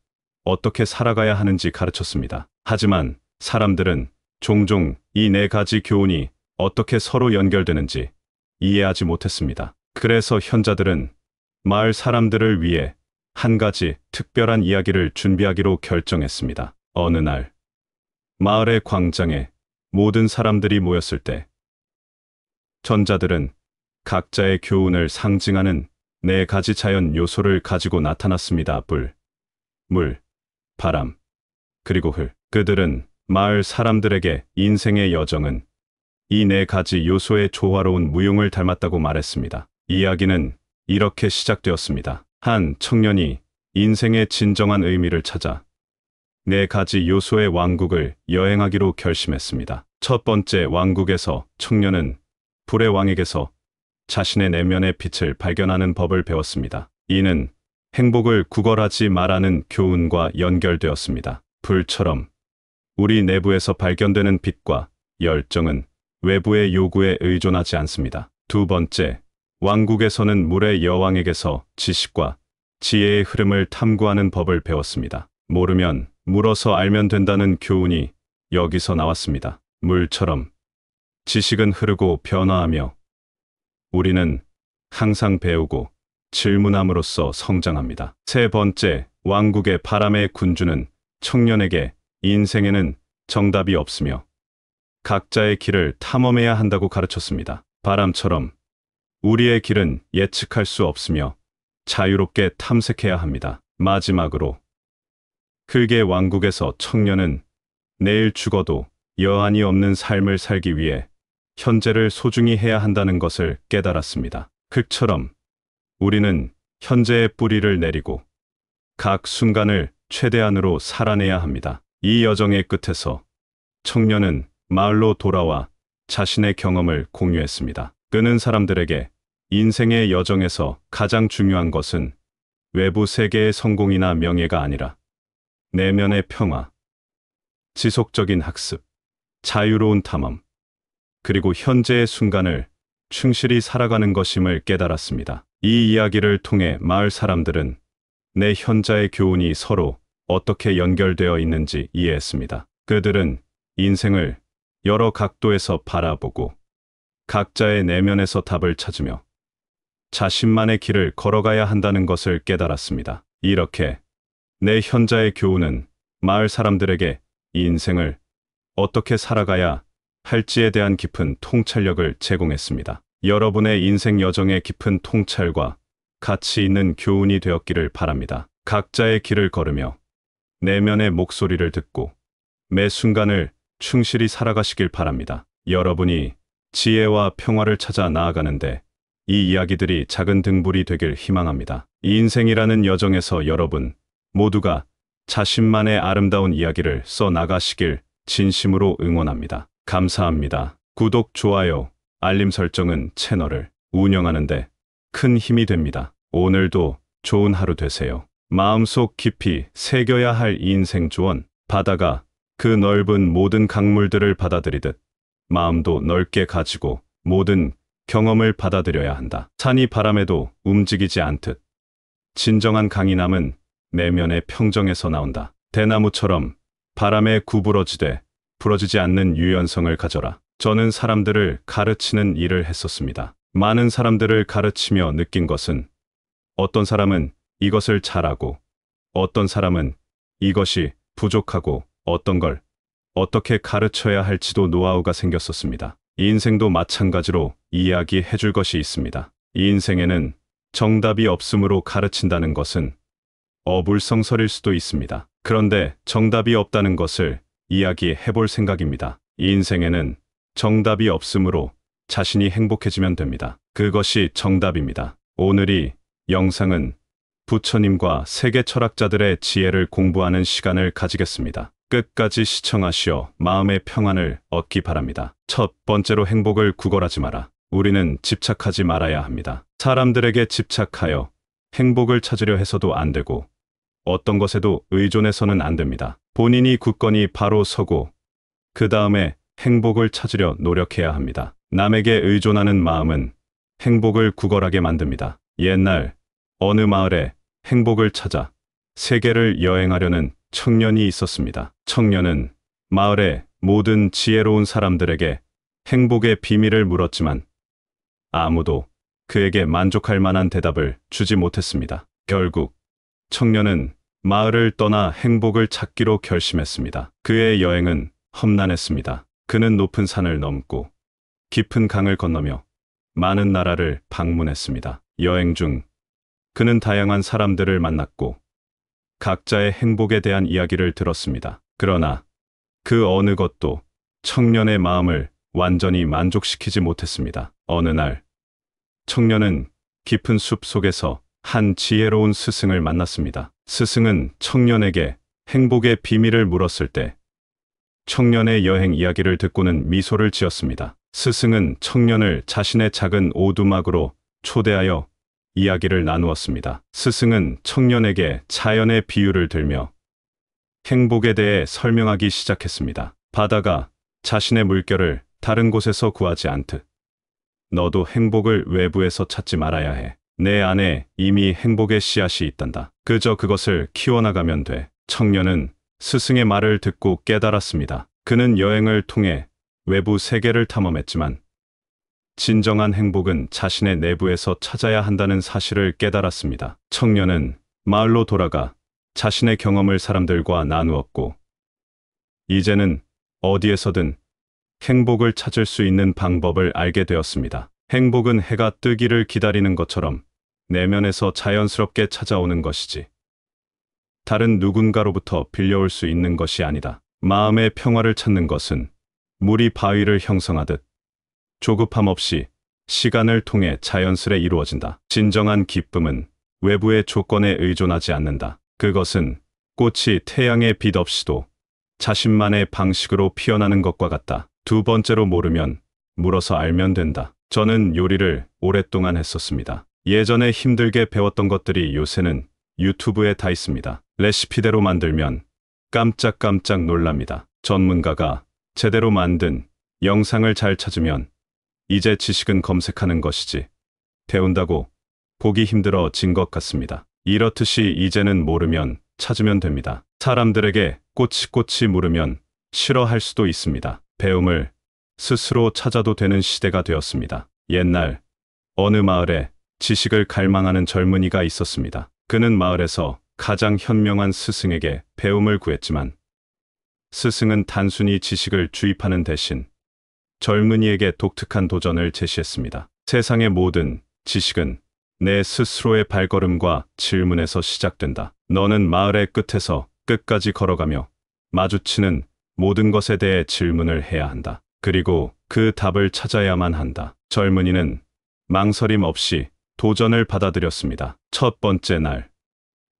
어떻게 살아가야 하는지 가르쳤습니다. 하지만 사람들은 종종 이 4가지 교훈이 어떻게 서로 연결되는지 이해하지 못했습니다. 그래서 현자들은 마을 사람들을 위해 한 가지 특별한 이야기를 준비하기로 결정했습니다. 어느 날 마을의 광장에 모든 사람들이 모였을 때 전자들은 각자의 교훈을 상징하는 4가지 자연 요소를 가지고 나타났습니다. 불, 물, 바람, 그리고 흙. 그들은 마을 사람들에게 인생의 여정은 이 4가지 요소의 조화로운 무용을 닮았다고 말했습니다. 이야기는 이렇게 시작되었습니다. 한 청년이 인생의 진정한 의미를 찾아 4가지 요소의 왕국을 여행하기로 결심했습니다. 첫 번째 왕국에서 청년은 불의 왕에게서 자신의 내면의 빛을 발견하는 법을 배웠습니다. 이는 행복을 구걸하지 말라는 교훈과 연결되었습니다. 불처럼 우리 내부에서 발견되는 빛과 열정은 외부의 요구에 의존하지 않습니다. 두 번째, 왕국에서는 물의 여왕에게서 지식과 지혜의 흐름을 탐구하는 법을 배웠습니다. 모르면 물어서 알면 된다는 교훈이 여기서 나왔습니다. 물처럼 지식은 흐르고 변화하며 우리는 항상 배우고 질문함으로써 성장합니다. 세 번째, 왕국의 바람의 군주는 청년에게 인생에는 정답이 없으며 각자의 길을 탐험해야 한다고 가르쳤습니다. 바람처럼 우리의 길은 예측할 수 없으며 자유롭게 탐색해야 합니다. 마지막으로 흙의 왕국에서 청년은 내일 죽어도 여한이 없는 삶을 살기 위해 현재를 소중히 해야 한다는 것을 깨달았습니다. 흙처럼 우리는 현재의 뿌리를 내리고 각 순간을 최대한으로 살아내야 합니다. 이 여정의 끝에서 청년은 마을로 돌아와 자신의 경험을 공유했습니다. 그는 사람들에게 인생의 여정에서 가장 중요한 것은 외부 세계의 성공이나 명예가 아니라 내면의 평화, 지속적인 학습, 자유로운 탐험, 그리고 현재의 순간을 충실히 살아가는 것임을 깨달았습니다. 이 이야기를 통해 마을 사람들은 내 현자의 교훈이 서로 어떻게 연결되어 있는지 이해했습니다. 그들은 인생을 여러 각도에서 바라보고 각자의 내면에서 답을 찾으며 자신만의 길을 걸어가야 한다는 것을 깨달았습니다. 이렇게 내 현자의 교훈은 마을 사람들에게 인생을 어떻게 살아가야 할지에 대한 깊은 통찰력을 제공했습니다. 여러분의 인생 여정의 깊은 통찰과 가치 있는 교훈이 되었기를 바랍니다. 각자의 길을 걸으며 내면의 목소리를 듣고 매 순간을 충실히 살아가시길 바랍니다. 여러분이 지혜와 평화를 찾아 나아가는데 이 이야기들이 작은 등불이 되길 희망합니다. 이 인생이라는 여정에서 여러분 모두가 자신만의 아름다운 이야기를 써 나가시길 진심으로 응원합니다. 감사합니다. 구독, 좋아요, 알림 설정은 채널을 운영하는데 큰 힘이 됩니다. 오늘도 좋은 하루 되세요. 마음속 깊이 새겨야 할 인생 조언. 바다가 그 넓은 모든 강물들을 받아들이듯 마음도 넓게 가지고 모든 경험을 받아들여야 한다. 산이 바람에도 움직이지 않듯 진정한 강인함은 내면의 평정에서 나온다. 대나무처럼 바람에 구부러지되 부러지지 않는 유연성을 가져라. 저는 사람들을 가르치는 일을 했었습니다. 많은 사람들을 가르치며 느낀 것은 어떤 사람은 이것을 잘하고 어떤 사람은 이것이 부족하고 어떤 걸 어떻게 가르쳐야 할지도 노하우가 생겼었습니다. 인생도 마찬가지로 이야기해 줄 것이 있습니다. 이 인생에는 정답이 없으므로 가르친다는 것은 어불성설일 수도 있습니다. 그런데 정답이 없다는 것을 이야기해 볼 생각입니다. 이 인생에는 정답이 없으므로 자신이 행복해지면 됩니다. 그것이 정답입니다. 오늘 이 영상은 부처님과 세계 철학자들의 지혜를 공부하는 시간을 가지겠습니다. 끝까지 시청하시어 마음의 평안을 얻기 바랍니다. 첫 번째로 행복을 구걸하지 마라. 우리는 집착하지 말아야 합니다. 사람들에게 집착하여 행복을 찾으려 해서도 안 되고 어떤 것에도 의존해서는 안 됩니다. 본인이 굳건히 바로 서고 그 다음에 행복을 찾으려 노력해야 합니다. 남에게 의존하는 마음은 행복을 구걸하게 만듭니다. 옛날 어느 마을에 행복을 찾아 세계를 여행하려는 청년이 있었습니다. 청년은 마을의 모든 지혜로운 사람들에게 행복의 비밀을 물었지만 아무도 그에게 만족할 만한 대답을 주지 못했습니다. 결국 청년은 마을을 떠나 행복을 찾기로 결심했습니다. 그의 여행은 험난했습니다. 그는 높은 산을 넘고 깊은 강을 건너며 많은 나라를 방문했습니다. 여행 중 그는 다양한 사람들을 만났고 각자의 행복에 대한 이야기를 들었습니다. 그러나 그 어느 것도 청년의 마음을 완전히 만족시키지 못했습니다. 어느 날 청년은 깊은 숲 속에서 한 지혜로운 스승을 만났습니다. 스승은 청년에게 행복의 비밀을 물었을 때 청년의 여행 이야기를 듣고는 미소를 지었습니다. 스승은 청년을 자신의 작은 오두막으로 초대하여 이야기를 나누었습니다. 스승은 청년에게 자연의 비유를 들며 행복에 대해 설명하기 시작했습니다. 바다가 자신의 물결을 다른 곳에서 구하지 않듯 너도 행복을 외부에서 찾지 말아야 해. 내 안에 이미 행복의 씨앗이 있단다. 그저 그것을 키워나가면 돼. 청년은 스승의 말을 듣고 깨달았습니다. 그는 여행을 통해 외부 세계를 탐험했지만 진정한 행복은 자신의 내부에서 찾아야 한다는 사실을 깨달았습니다. 청년은 마을로 돌아가 자신의 경험을 사람들과 나누었고 이제는 어디에서든 행복을 찾을 수 있는 방법을 알게 되었습니다. 행복은 해가 뜨기를 기다리는 것처럼 내면에서 자연스럽게 찾아오는 것이지 다른 누군가로부터 빌려올 수 있는 것이 아니다. 마음의 평화를 찾는 것은 물이 바위를 형성하듯 조급함 없이 시간을 통해 자연스레 이루어진다. 진정한 기쁨은 외부의 조건에 의존하지 않는다. 그것은 꽃이 태양의 빛 없이도 자신만의 방식으로 피어나는 것과 같다. 두 번째로 모르면 물어서 알면 된다. 저는 요리를 오랫동안 했었습니다. 예전에 힘들게 배웠던 것들이 요새는 유튜브에 다 있습니다. 레시피대로 만들면 깜짝깜짝 놀랍니다. 전문가가 제대로 만든 영상을 잘 찾으면 이제 지식은 검색하는 것이지 배운다고 보기 힘들어진 것 같습니다. 이렇듯이 이제는 모르면 찾으면 됩니다. 사람들에게 꼬치꼬치 물으면 싫어할 수도 있습니다. 배움을 스스로 찾아도 되는 시대가 되었습니다. 옛날 어느 마을에 지식을 갈망하는 젊은이가 있었습니다. 그는 마을에서 가장 현명한 스승에게 배움을 구했지만 스승은 단순히 지식을 주입하는 대신 젊은이에게 독특한 도전을 제시했습니다. 세상의 모든 지식은 내 스스로의 발걸음과 질문에서 시작된다. 너는 마을의 끝에서 끝까지 걸어가며 마주치는 모든 것에 대해 질문을 해야 한다. 그리고 그 답을 찾아야만 한다. 젊은이는 망설임 없이 도전을 받아들였습니다. 첫 번째 날,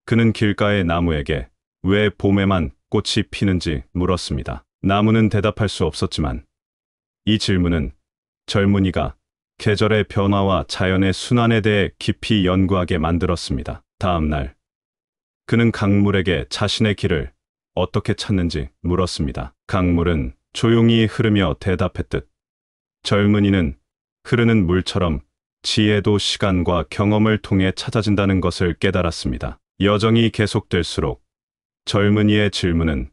그는 길가의 나무에게 왜 봄에만 꽃이 피는지 물었습니다. 나무는 대답할 수 없었지만 이 질문은 젊은이가 계절의 변화와 자연의 순환에 대해 깊이 연구하게 만들었습니다. 다음 날, 그는 강물에게 자신의 길을 어떻게 찾는지 물었습니다. 강물은 조용히 흐르며 대답했듯 젊은이는 흐르는 물처럼 지혜도 시간과 경험을 통해 찾아진다는 것을 깨달았습니다. 여정이 계속될수록 젊은이의 질문은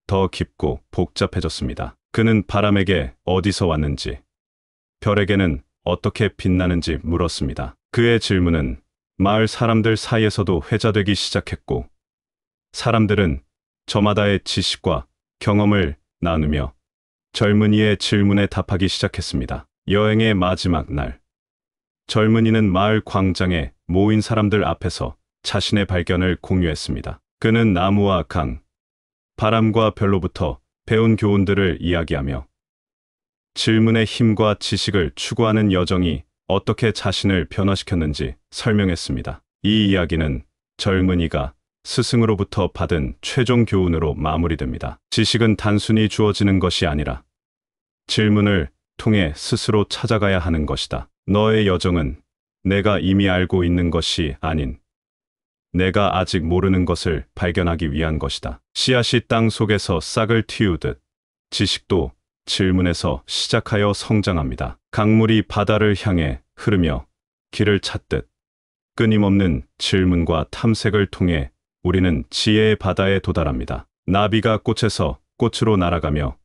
더 깊고 복잡해졌습니다. 그는 바람에게 어디서 왔는지, 별에게는 어떻게 빛나는지 물었습니다. 그의 질문은 마을 사람들 사이에서도 회자되기 시작했고, 사람들은 저마다의 지식과 경험을 나누며 젊은이의 질문에 답하기 시작했습니다. 여행의 마지막 날, 젊은이는 마을 광장에 모인 사람들 앞에서 자신의 발견을 공유했습니다. 그는 나무와 강, 바람과 별로부터 배운 교훈들을 이야기하며 질문의 힘과 지식을 추구하는 여정이 어떻게 자신을 변화시켰는지 설명했습니다. 이 이야기는 젊은이가 스승으로부터 받은 최종 교훈으로 마무리됩니다. 지식은 단순히 주어지는 것이 아니라 질문을 통해 스스로 찾아가야 하는 것이다. 너의 여정은 내가 이미 알고 있는 것이 아닌 내가 아직 모르는 것을 발견하기 위한 것이다. 씨앗이 땅 속에서 싹을 틔우듯 지식도 질문에서 시작하여 성장합니다. 강물이 바다를 향해 흐르며 길을 찾듯 끊임없는 질문과 탐색을 통해 우리는 지혜의 바다에 도달합니다. 나비가 꽃에서 꽃으로 날아가며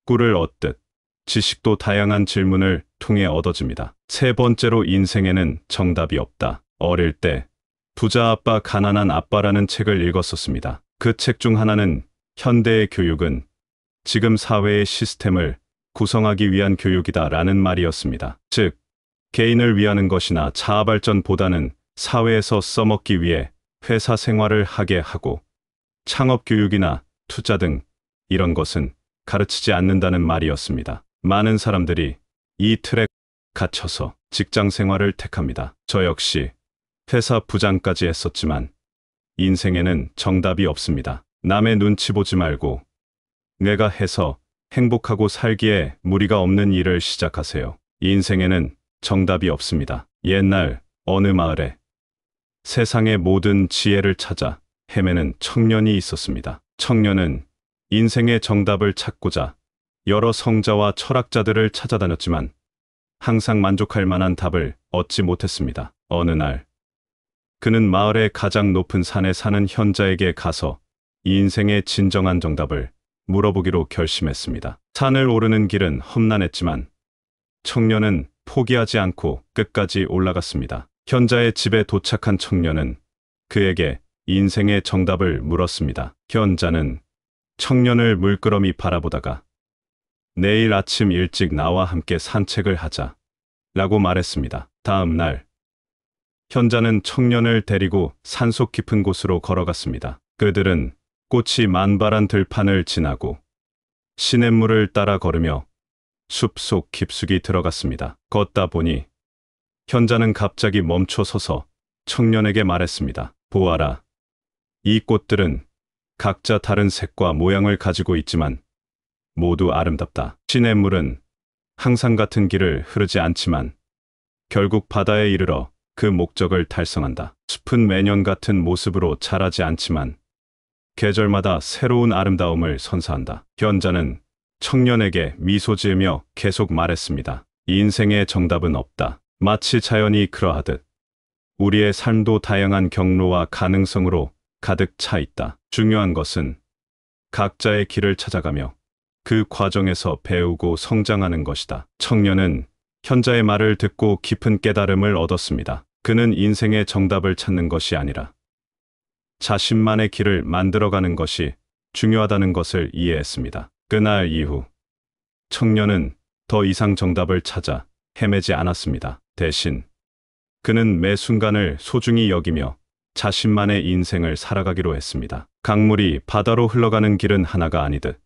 꿀을 얻듯 지식도 다양한 질문을 통해 얻어집니다. 세 번째로, 인생에는 정답이 없다. 어릴 때 부자 아빠 가난한 아빠라는 책을 읽었었습니다. 그 책 중 하나는 현대의 교육은 지금 사회의 시스템을 구성하기 위한 교육이다 라는 말이었습니다. 즉, 개인을 위하는 것이나 자아발전보다는 사회에서 써먹기 위해 회사 생활을 하게 하고 창업 교육이나 투자 등 이런 것은 가르치지 않는다는 말이었습니다. 많은 사람들이 이 틀에 갇혀서 직장 생활을 택합니다. 저 역시 회사 부장까지 했었지만 인생에는 정답이 없습니다. 남의 눈치 보지 말고 내가 해서 행복하고 살기에 무리가 없는 일을 시작하세요. 인생에는 정답이 없습니다. 옛날 어느 마을에 세상의 모든 지혜를 찾아 헤매는 청년이 있었습니다. 청년은 인생의 정답을 찾고자 여러 성자와 철학자들을 찾아다녔지만 항상 만족할 만한 답을 얻지 못했습니다. 어느 날 그는 마을의 가장 높은 산에 사는 현자에게 가서 인생의 진정한 정답을 물어보기로 결심했습니다. 산을 오르는 길은 험난했지만 청년은 포기하지 않고 끝까지 올라갔습니다. 현자의 집에 도착한 청년은 그에게 인생의 정답을 물었습니다. 현자는 청년을 물끄러미 바라보다가 내일 아침 일찍 나와 함께 산책을 하자 라고 말했습니다. 다음 날 현자는 청년을 데리고 산속 깊은 곳으로 걸어갔습니다. 그들은 꽃이 만발한 들판을 지나고 시냇물을 따라 걸으며 숲속 깊숙이 들어갔습니다. 걷다 보니 현자는 갑자기 멈춰 서서 청년에게 말했습니다. 보아라. 이 꽃들은 각자 다른 색과 모양을 가지고 있지만 모두 아름답다. 시냇물은 항상 같은 길을 흐르지 않지만 결국 바다에 이르러 그 목적을 달성한다. 숲은 매년 같은 모습으로 자라지 않지만 계절마다 새로운 아름다움을 선사한다. 현자는 청년에게 미소 지으며 계속 말했습니다. 인생의 정답은 없다. 마치 자연이 그러하듯 우리의 삶도 다양한 경로와 가능성으로 가득 차 있다. 중요한 것은 각자의 길을 찾아가며 그 과정에서 배우고 성장하는 것이다. 청년은 현자의 말을 듣고 깊은 깨달음을 얻었습니다. 그는 인생의 정답을 찾는 것이 아니라 자신만의 길을 만들어가는 것이 중요하다는 것을 이해했습니다. 그날 이후 청년은 더 이상 정답을 찾아 헤매지 않았습니다. 대신 그는 매 순간을 소중히 여기며 자신만의 인생을 살아가기로 했습니다. 강물이 바다로 흘러가는 길은 하나가 아니듯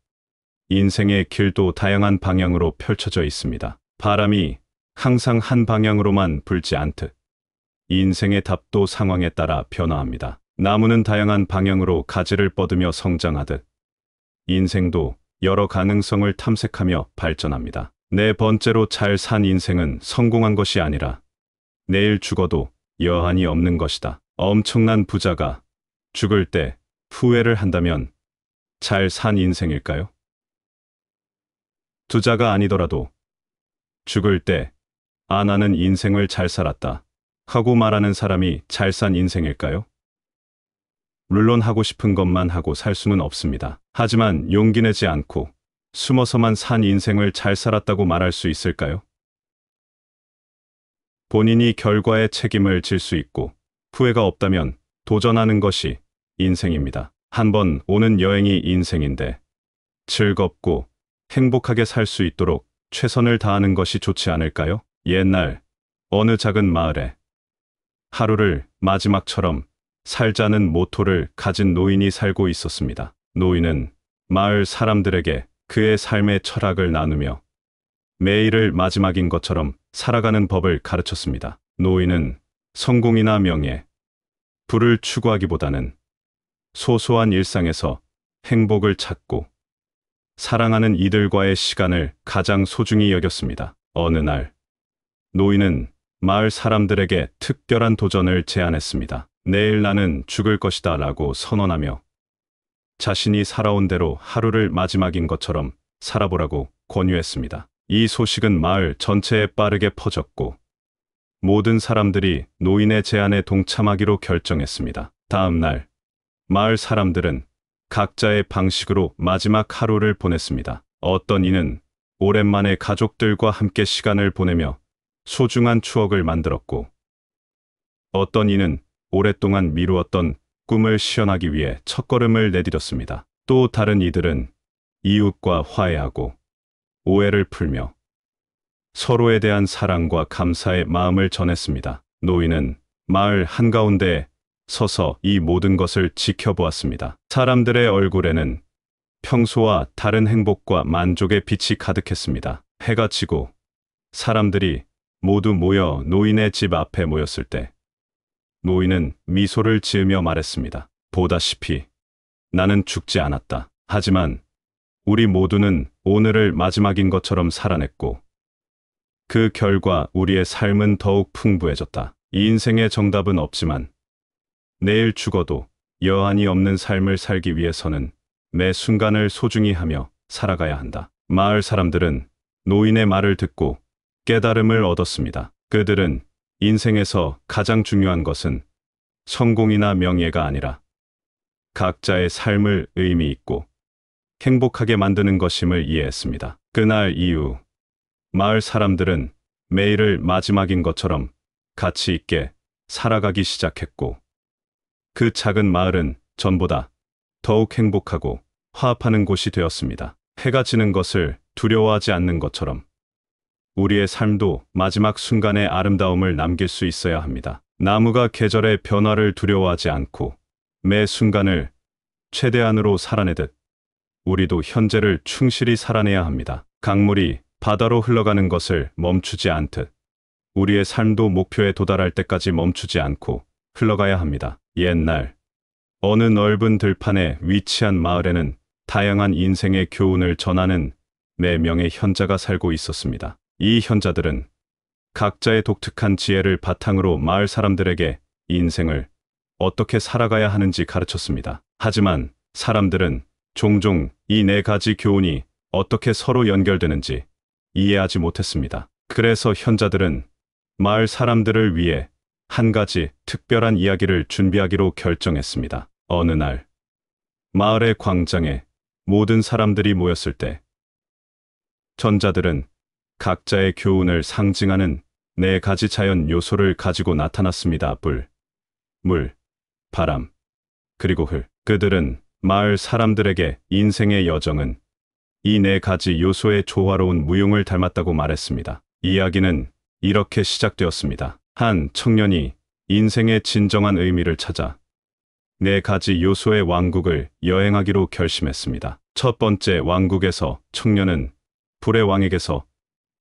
인생의 길도 다양한 방향으로 펼쳐져 있습니다. 바람이 항상 한 방향으로만 불지 않듯 인생의 답도 상황에 따라 변화합니다. 나무는 다양한 방향으로 가지를 뻗으며 성장하듯 인생도 여러 가능성을 탐색하며 발전합니다. 네 번째로, 잘 산 인생은 성공한 것이 아니라 내일 죽어도 여한이 없는 것이다. 엄청난 부자가 죽을 때 후회를 한다면 잘 산 인생일까요? 부자가 아니더라도 죽을 때 아, 나는 인생을 잘 살았다 하고 말하는 사람이 잘 산 인생일까요? 물론 하고 싶은 것만 하고 살 수는 없습니다. 하지만 용기 내지 않고 숨어서만 산 인생을 잘 살았다고 말할 수 있을까요? 본인이 결과에 책임을 질 수 있고 후회가 없다면 도전하는 것이 인생입니다. 한 번 오는 여행이 인생인데 즐겁고 행복하게 살 수 있도록 최선을 다하는 것이 좋지 않을까요? 옛날 어느 작은 마을에 하루를 마지막처럼 살자는 모토를 가진 노인이 살고 있었습니다. 노인은 마을 사람들에게 그의 삶의 철학을 나누며 매일을 마지막인 것처럼 살아가는 법을 가르쳤습니다. 노인은 성공이나 명예, 부를 추구하기보다는 소소한 일상에서 행복을 찾고 사랑하는 이들과의 시간을 가장 소중히 여겼습니다. 어느 날, 노인은 마을 사람들에게 특별한 도전을 제안했습니다. 내일 나는 죽을 것이다 라고 선언하며 자신이 살아온 대로 하루를 마지막인 것처럼 살아보라고 권유했습니다. 이 소식은 마을 전체에 빠르게 퍼졌고 모든 사람들이 노인의 제안에 동참하기로 결정했습니다. 다음 날, 마을 사람들은 각자의 방식으로 마지막 하루를 보냈습니다. 어떤 이는 오랜만에 가족들과 함께 시간을 보내며 소중한 추억을 만들었고, 어떤 이는 오랫동안 미루었던 꿈을 실현하기 위해 첫걸음을 내디뎠습니다. 또 다른 이들은 이웃과 화해하고 오해를 풀며 서로에 대한 사랑과 감사의 마음을 전했습니다. 노인은 마을 한가운데에 서서 이 모든 것을 지켜보았습니다. 사람들의 얼굴에는 평소와 다른 행복과 만족의 빛이 가득했습니다. 해가 지고 사람들이 모두 모여 노인의 집 앞에 모였을 때 노인은 미소를 지으며 말했습니다. 보다시피 나는 죽지 않았다. 하지만 우리 모두는 오늘을 마지막인 것처럼 살아냈고 그 결과 우리의 삶은 더욱 풍부해졌다. 이 인생의 정답은 없지만 내일 죽어도 여한이 없는 삶을 살기 위해서는 매 순간을 소중히 하며 살아가야 한다. 마을 사람들은 노인의 말을 듣고 깨달음을 얻었습니다. 그들은 인생에서 가장 중요한 것은 성공이나 명예가 아니라 각자의 삶을 의미 있고 행복하게 만드는 것임을 이해했습니다. 그날 이후 마을 사람들은 매일을 마지막인 것처럼 가치 있게 살아가기 시작했고 그 작은 마을은 전보다 더욱 행복하고 화합하는 곳이 되었습니다. 해가 지는 것을 두려워하지 않는 것처럼 우리의 삶도 마지막 순간의 아름다움을 남길 수 있어야 합니다. 나무가 계절의 변화를 두려워하지 않고 매 순간을 최대한으로 살아내듯 우리도 현재를 충실히 살아내야 합니다. 강물이 바다로 흘러가는 것을 멈추지 않듯 우리의 삶도 목표에 도달할 때까지 멈추지 않고 흘러가야 합니다. 옛날 어느 넓은 들판에 위치한 마을에는 다양한 인생의 교훈을 전하는 4명의 현자가 살고 있었습니다. 이 현자들은 각자의 독특한 지혜를 바탕으로 마을 사람들에게 인생을 어떻게 살아가야 하는지 가르쳤습니다. 하지만 사람들은 종종 이 4가지 교훈이 어떻게 서로 연결되는지 이해하지 못했습니다. 그래서 현자들은 마을 사람들을 위해 한 가지 특별한 이야기를 준비하기로 결정했습니다. 어느 날 마을의 광장에 모든 사람들이 모였을 때 전자들은 각자의 교훈을 상징하는 4가지 자연 요소를 가지고 나타났습니다. 불, 물, 바람, 그리고 흙. 그들은 마을 사람들에게 인생의 여정은 이 4가지 요소의 조화로운 무용을 닮았다고 말했습니다. 이야기는 이렇게 시작되었습니다. 한 청년이 인생의 진정한 의미를 찾아 4가지 요소의 왕국을 여행하기로 결심했습니다. 첫 번째 왕국에서 청년은 불의 왕에게서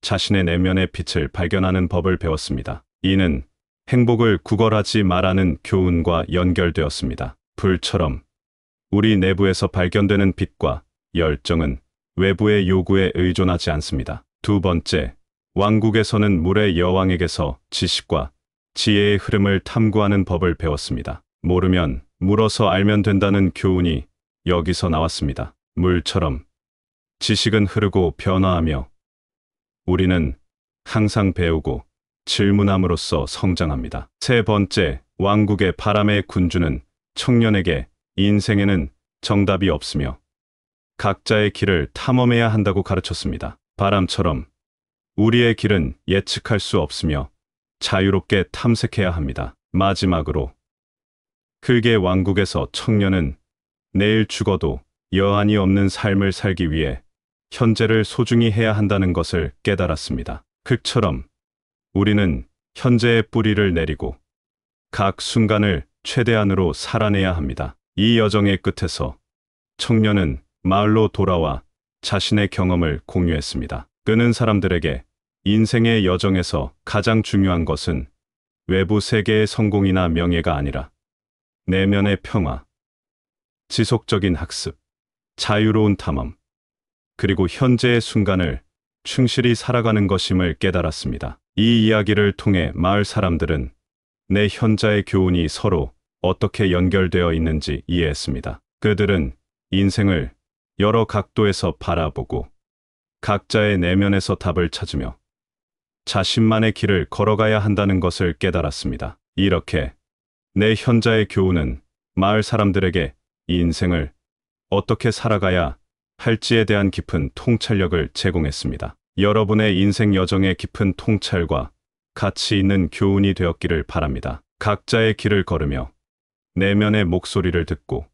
자신의 내면의 빛을 발견하는 법을 배웠습니다. 이는 행복을 구걸하지 말라는 교훈과 연결되었습니다. 불처럼 우리 내부에서 발견되는 빛과 열정은 외부의 요구에 의존하지 않습니다. 두 번째, 왕국에서는 물의 여왕에게서 지식과 지혜의 흐름을 탐구하는 법을 배웠습니다. 모르면 물어서 알면 된다는 교훈이 여기서 나왔습니다. 물처럼 지식은 흐르고 변화하며 우리는 항상 배우고 질문함으로써 성장합니다. 세 번째, 왕국의 바람의 군주는 청년에게 인생에는 정답이 없으며 각자의 길을 탐험해야 한다고 가르쳤습니다. 바람처럼 우리의 길은 예측할 수 없으며 자유롭게 탐색해야 합니다. 마지막으로 흙의 왕국에서 청년은 내일 죽어도 여한이 없는 삶을 살기 위해 현재를 소중히 해야 한다는 것을 깨달았습니다. 흙처럼 우리는 현재의 뿌리를 내리고 각 순간을 최대한으로 살아내야 합니다. 이 여정의 끝에서 청년은 마을로 돌아와 자신의 경험을 공유했습니다. 그는 사람들에게 인생의 여정에서 가장 중요한 것은 외부 세계의 성공이나 명예가 아니라 내면의 평화, 지속적인 학습, 자유로운 탐험, 그리고 현재의 순간을 충실히 살아가는 것임을 깨달았습니다. 이 이야기를 통해 마을 사람들은 내 현자의 교훈이 서로 어떻게 연결되어 있는지 이해했습니다. 그들은 인생을 여러 각도에서 바라보고 각자의 내면에서 답을 찾으며 자신만의 길을 걸어가야 한다는 것을 깨달았습니다. 이렇게 내 현자의 교훈은 마을 사람들에게 이 인생을 어떻게 살아가야 할지에 대한 깊은 통찰력을 제공했습니다. 여러분의 인생 여정의 깊은 통찰과 가치 있는 교훈이 되었기를 바랍니다. 각자의 길을 걸으며 내면의 목소리를 듣고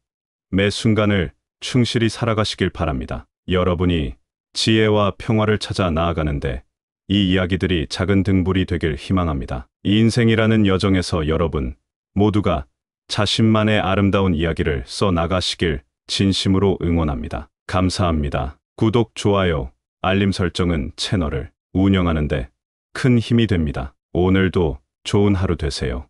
매 순간을 충실히 살아가시길 바랍니다. 여러분이 지혜와 평화를 찾아 나아가는데 이 이야기들이 작은 등불이 되길 희망합니다. 이 인생이라는 여정에서 여러분 모두가 자신만의 아름다운 이야기를 써 나가시길 진심으로 응원합니다. 감사합니다. 구독, 좋아요, 알림 설정은 채널을 운영하는데 큰 힘이 됩니다. 오늘도 좋은 하루 되세요.